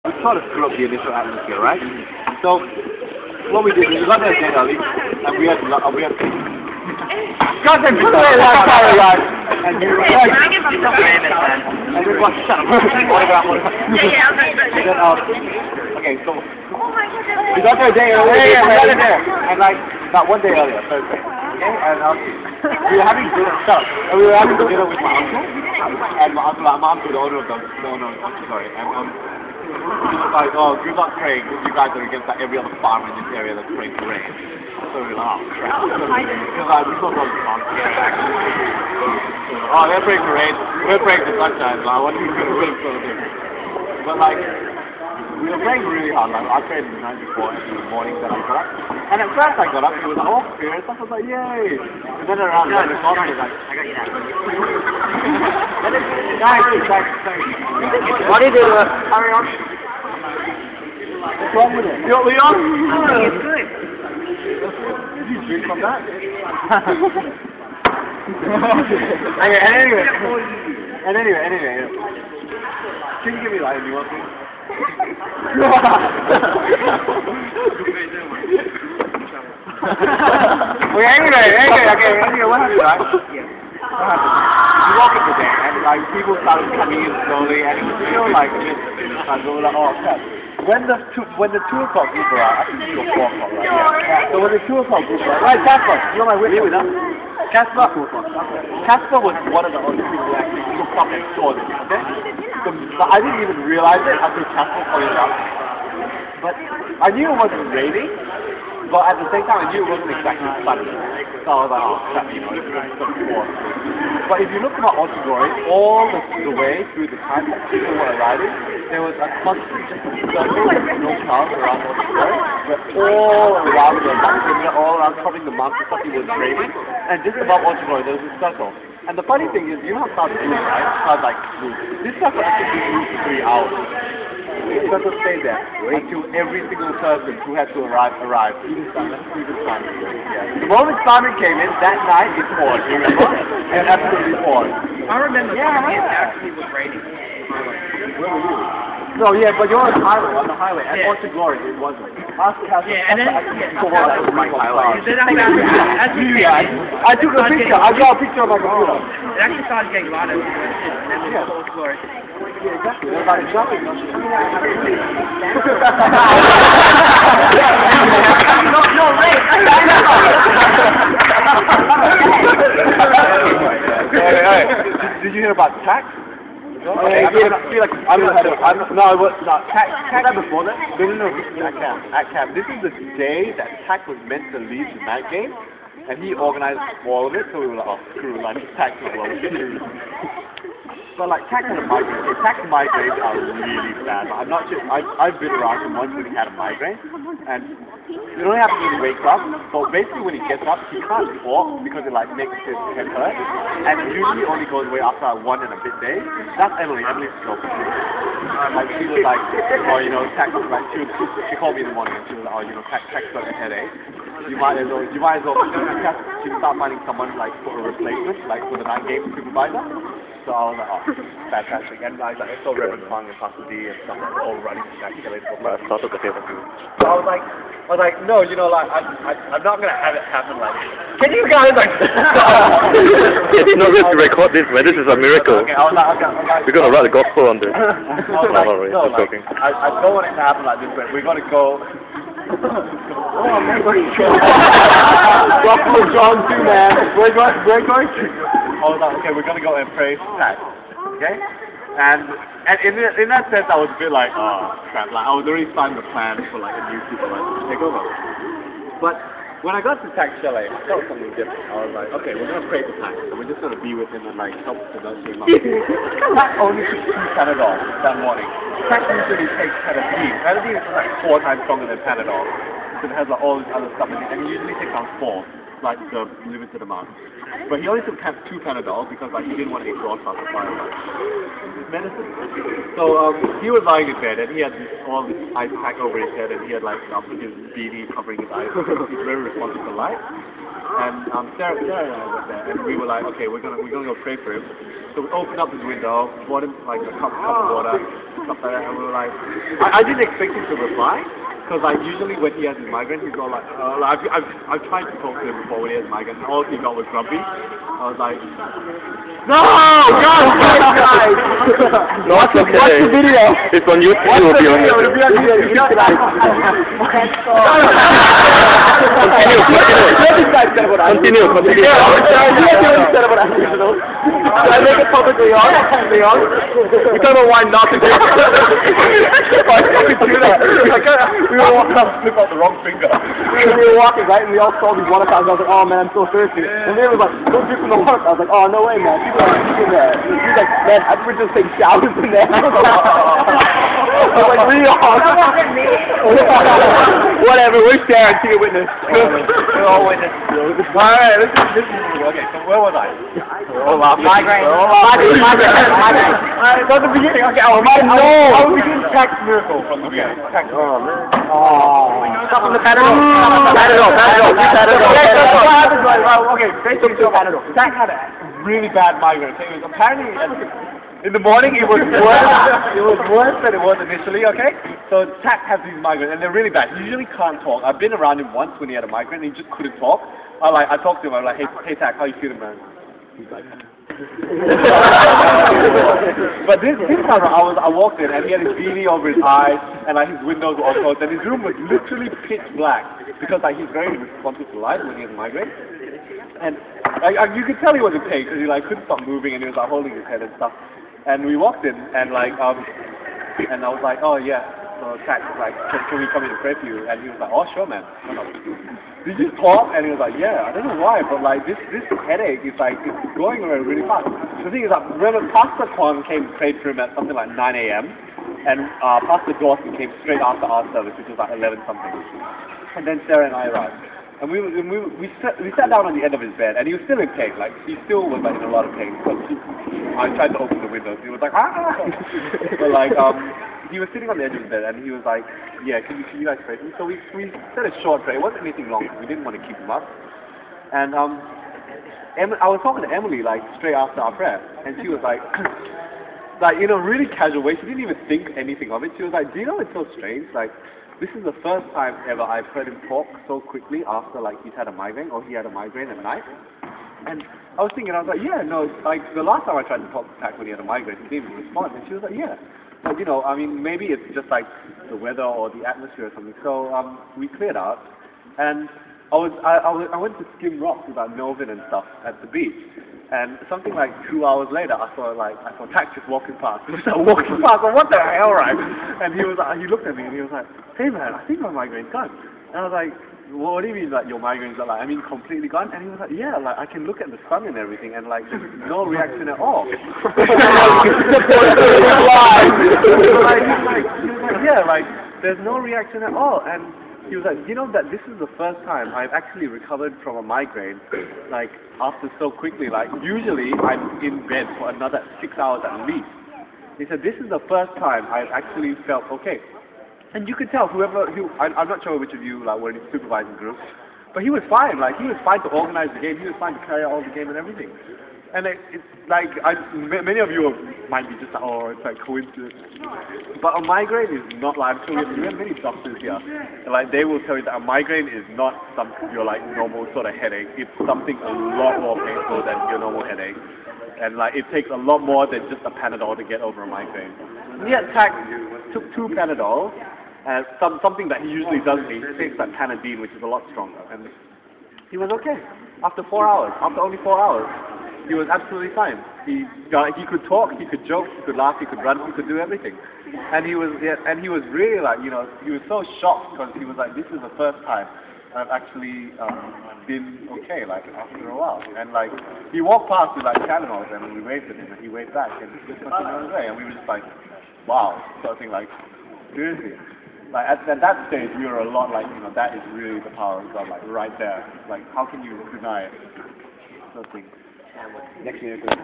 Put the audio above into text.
We sort of screwed up the initial atmosphere, right? So what we did is we got there a day early, and we had God damn, put away that fire, guys! And we were like, and we was shut up. And then, okay, so we got there a day early, we got it there, and like not one day earlier, Thursday. Okay, and we were having dinner. And we were having dinner with my uncle, and my uncle, the owner of the sorry, and he was like, oh, good luck praying. You guys are against like every other farmer in this area that's praying for rain. So we were like, oh crap. Because like we saw those farms. Oh, they're praying for rain. We're praying for sunshine. Like, what are you really going to do? But like, we were praying really hard. Like, I prayed the night before and in the morning that I got up. And at first I got up, it was like, oh, spirit. I was like, yay. And then around 11 o'clock, I was like, I got you now. Guys, what do you do? Hurry on. What's wrong with it? You want me on? Oh, it's good. Did you drink from that? Anyway. Can you give me light if you want to? Anyway, what happened, right? What happened? You walk into there, and like people started coming in slowly, and it was still like this. And we were like, oh crap. When the 2 o'clock group arrived, I think it was 4 o'clock, right? Yeah. So when the 2 o'clock group arrived, right, Casper, you're my witness. Casper was one of the only people who actually looked up and saw this, okay? But I didn't even realize it until Casper pointed out. But I knew it wasn't raining, but at the same time I knew it wasn't exactly sunny. So I was like, oh crap, you know, this is some force. But if you look at Otagori, all the way through the time that people were arriving, there was a constant circle of no clouds around Otagori, but all around the mountain, all around covering the mountain, something was raining, and just above Otagori there was a circle. And the funny thing is, you know how clouds move, right? Clouds like move. This circle actually moved for 3 hours. The circle stayed there until every single person who had to arrive, even Simon. Yeah. The moment Simon came in, that night it poured, you remember? It absolutely poured. I remember it actually was raining. Where were you? No, yeah, but you're on the highway. At Otagori, it wasn't. Yeah, and then that was my highway. I took a picture. I got a picture of my computer. It actually started getting lighter, and then we saw Otagori. Yeah, exactly. They're like jumping. No, wait. Hey. Did you hear about tax? No, tax before that. No, this is at camp. This is the day that Tack was meant to lead the night game, and he organized all of it. So we were like, oh screw, like Tack as well. But like Tack had a migraine. Okay, Tack's migraines are really bad. Like, I've been around him once when he had a migraine, and it only happens when he wakes up. But basically when he gets up, he can't walk because it like makes his head hurt, and it usually only goes away after 1 and a bit days. That's Emily. Emily's girlfriend. Like she was like, oh, you know, Tack was like, she called me in the morning and she was like, oh, you know, Tack's got a headache. You might as well she start finding someone like for a replacement, like for the night game supervisor. So I was like, oh, fantastic. And I saw Reverend Fang and Pastor D and stuff like all running to that killer for my start of the table too. So I was like, no, you know, like I'm not gonna have it happen like this. Can you guys like it's not good to record this, man. This is a miracle. Okay, I was like, we're gonna write the gospel on this. I'm joking. I don't want it to happen like this, but we're gonna go. Gospel John too, man. We're going to. I was like, okay, we're gonna go and pray for Tack. Okay? And in that sense I was a bit like, oh crap, like I was already starting the plan for like a new supervisor to take over. But when I got to Tack Chalet, I felt something different. I was like, okay, we're gonna pray for Tack, so we're just gonna be with him and like help to nurture him up. Tack only took 2 Panadol that morning. Tack usually takes Panadine. Panadine is like 4 times stronger than Panadol. So it has like all this other stuff in it, and he usually takes on 4, like the limited amount. But he only took 2 Panadol because like he didn't want to exhaust our supply of medicine. So he was lying in bed and he had all this ice pack over his head and he had like his beanie covering his eyes. He's very responsive to light. And Sarah and I went there and we were like, okay, we're gonna go pray for him. So we opened up his window, bought him like a cup of water, stuff like that, and we were like, I didn't expect him to reply, because like usually when he has his migraine, he's got like, I've tried to talk to him before when he has migraine, and all he got was grumpy. I was like, no, guys! Watch the video. It's on YouTube. It will be on YouTube. Continue. Should I make it publicly on? We don't know why not to do that. Why can't we do that? We were walking up and slip out the wrong finger. We were walking, right, and we all saw these water fountains. I was like, oh man, I'm so thirsty. And then it was like, don't drink from the water. I was like, oh, no way, man. People are drinking there. He was like, man, I think we're just taking showers in there. I was like, real hard. Whatever, we're sharing to your witness. We're all witnesses. Alright, this is okay, so where was I? Migraine. From the beginning, okay, I was beginning Tax Miracle from the beginning. Oh, man. Stop on the Panadol. Okay, basically, Tax had a really bad migraine. So it was apparently, in the morning, it was worse. It was worse than it was initially, okay? So Tack has these migraines, and they're really bad. He usually can't talk. I've been around him once when he had a migraine, and he just couldn't talk. I talked to him, I'm like, hey Tack, how you feeling, man? He's like, but this time I walked in and he had his beanie over his eyes and like his windows were all closed and his room was literally pitch black because like he's very responsive to light when he has a migraine. And you could tell he was in pain because he like couldn't stop moving and he was like holding his head and stuff. And we walked in and like and I was like, oh yeah. So Tack was like, can we come in and pray for you? And he was like, oh sure man. Did you talk? And he was like, yeah, I don't know why, but like this headache is like, it's going around really fast. The thing is that Reverend Pastor Kwon came and prayed for him at something like 9 a.m. and Pastor Dawson came straight after our service, which was like 11 something. And then Sarah and I arrived. And we sat down on the end of his bed, and he was still in pain. Like he still was like in a lot of pain. But I tried to open the windows. He was like, ah. But like he was sitting on the edge of the bed, and he was like, yeah, can you guys pray for me? So we said a short prayer. It wasn't anything long. We didn't want to keep him up. And I was talking to Emily like straight after our prayer, and she was like, like in a really casual way. She didn't even think anything of it. She was like, do you know it's so strange? Like, this is the first time ever I've heard him talk so quickly after like he's had a migraine or he had a migraine at night. And I was thinking, I was like, yeah, no, like the last time I tried to talk to Tack when he had a migraine, he didn't even respond. And she was like, yeah. Like, you know, I mean, maybe it's just like the weather or the atmosphere or something. So we cleared out, and I went to skim rocks with like Melvin and stuff at the beach. And something like 2 hours later, I saw Tack just walking past. He was like walking past. Like, what the hell, right? And he looked at me and he was like, hey man, I think my migraine's gone. And I was like, well, what do you mean like your migraines are like, I mean completely gone? And he was like, yeah, like I can look at the sun and everything and like there's no reaction at all. He was like, yeah, like there's no reaction at all. And he was like, you know that this is the first time I've actually recovered from a migraine, like after so quickly. Like usually I'm in bed for another 6 hours at least. He said, this is the first time I've actually felt okay. And you could tell I'm not sure which of you like were in the supervising group, but he was fine. Like he was fine to organize the game. He was fine to carry out all the game and everything. And it's like many of you might be just like, oh, it's like coincidence. But a migraine is not like, I'm sure we have many doctors here, and like they will tell you that a migraine is not your like normal sort of headache. It's something a lot more painful than your normal headache. And like it takes a lot more than just a Panadol to get over a migraine. And yet Tack took 2 Panadols. And something that he usually doesn't eat. He takes like Panadine, which is a lot stronger. And he was okay. After 4 hours. After only 4 hours. He was absolutely fine. He could talk, he could joke, he could laugh, he could run, he could do everything. And he was really like, you know, he was so shocked because he was like, this is the first time I've actually been okay, like after a while. And like, he walked past with like Tylenols and we waved at him and he waved back and he just continued on his way. And we were just like, wow, something like, seriously. Like at that stage, we were a lot like, you know, that is really the power of God, like right there. Like, how can you deny it? Something. Next year.